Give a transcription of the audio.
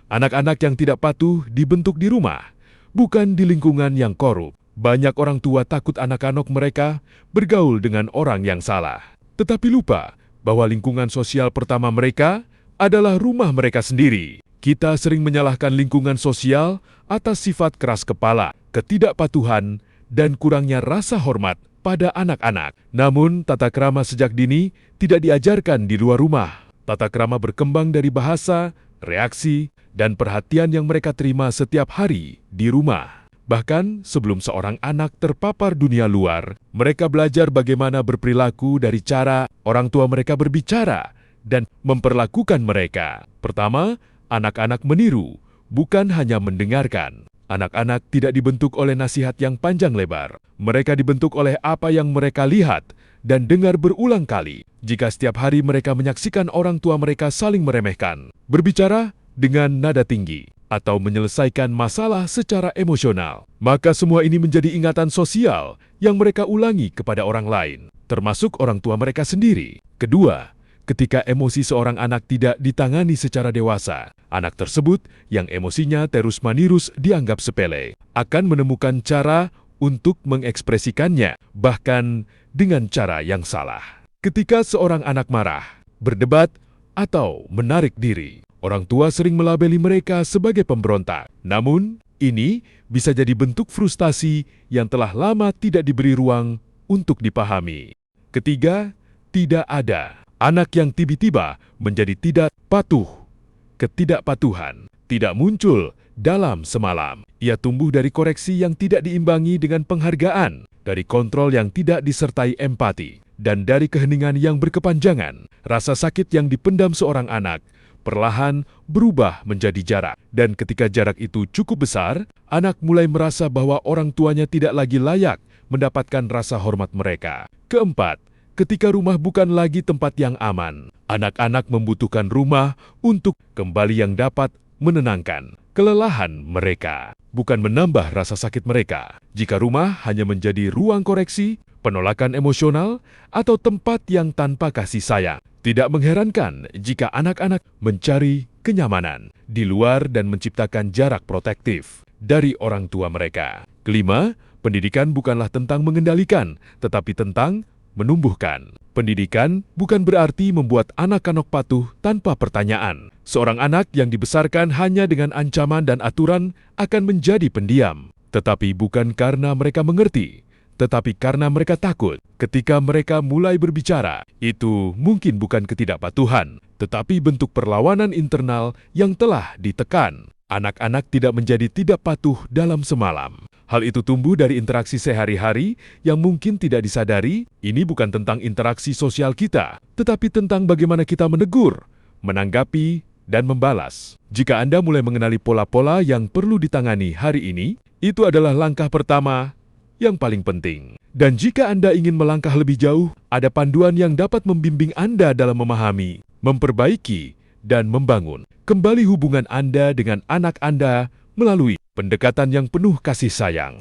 Anak-anak yang tidak patuh dibentuk di rumah, bukan di lingkungan yang korup. Banyak orang tua takut anak-anak mereka bergaul dengan orang yang salah, tetapi lupa bahwa lingkungan sosial pertama mereka adalah rumah mereka sendiri. Kita sering menyalahkan lingkungan sosial atas sifat keras kepala, ketidakpatuhan, dan kurangnya rasa hormat pada anak-anak. Namun, tata krama sejak dini tidak diajarkan di luar rumah. Tata krama berkembang dari bahasa, reaksi, dan perhatian yang mereka terima setiap hari di rumah. Bahkan sebelum seorang anak terpapar dunia luar, mereka belajar bagaimana berperilaku dari cara orang tua mereka berbicara dan memperlakukan mereka. Pertama, anak-anak meniru, bukan hanya mendengarkan. Anak-anak tidak dibentuk oleh nasihat yang panjang lebar. Mereka dibentuk oleh apa yang mereka lihat dan dengar berulang kali. Jika setiap hari mereka menyaksikan orang tua mereka saling meremehkan, berbicara dengan nada tinggi, atau menyelesaikan masalah secara emosional, maka semua ini menjadi ingatan sosial yang mereka ulangi kepada orang lain, termasuk orang tua mereka sendiri. Kedua, ketika emosi seorang anak tidak ditangani secara dewasa, anak tersebut yang emosinya terus-menerus dianggap sepele, akan menemukan cara untuk mengekspresikannya, bahkan dengan cara yang salah. Ketika seorang anak marah, berdebat, atau menarik diri, orang tua sering melabeli mereka sebagai pemberontak. Namun, ini bisa jadi bentuk frustasi yang telah lama tidak diberi ruang untuk dipahami. Ketiga, tidak ada anak yang tiba-tiba menjadi tidak patuh. Ketidakpatuhan tidak muncul dalam semalam. Ia tumbuh dari koreksi yang tidak diimbangi dengan penghargaan, dari kontrol yang tidak disertai empati, dan dari keheningan yang berkepanjangan. Rasa sakit yang dipendam seorang anak perlahan berubah menjadi jarak. Dan ketika jarak itu cukup besar, anak mulai merasa bahwa orang tuanya tidak lagi layak mendapatkan rasa hormat mereka. Keempat, ketika rumah bukan lagi tempat yang aman, anak-anak membutuhkan rumah untuk kembali yang dapat menenangkan kelelahan mereka, bukan menambah rasa sakit mereka. Jika rumah hanya menjadi ruang koreksi, penolakan emosional, atau tempat yang tanpa kasih sayang, tidak mengherankan jika anak-anak mencari kenyamanan di luar dan menciptakan jarak protektif dari orang tua mereka. Kelima, pendidikan bukanlah tentang mengendalikan, tetapi tentang menumbuhkan. Pendidikan bukan berarti membuat anak-anak patuh tanpa pertanyaan. Seorang anak yang dibesarkan hanya dengan ancaman dan aturan akan menjadi pendiam, tetapi bukan karena mereka mengerti, tetapi karena mereka takut. Ketika mereka mulai berbicara, itu mungkin bukan ketidakpatuhan, tetapi bentuk perlawanan internal yang telah ditekan. Anak-anak tidak menjadi tidak patuh dalam semalam. Hal itu tumbuh dari interaksi sehari-hari yang mungkin tidak disadari. Ini bukan tentang interaksi sosial kita, tetapi tentang bagaimana kita menegur, menanggapi, dan membalas. Jika Anda mulai mengenali pola-pola yang perlu ditangani hari ini, itu adalah langkah pertama yang paling penting. Dan jika Anda ingin melangkah lebih jauh, ada panduan yang dapat membimbing Anda dalam memahami, memperbaiki, dan membangun kembali hubungan Anda dengan anak Anda melalui pendekatan yang penuh kasih sayang.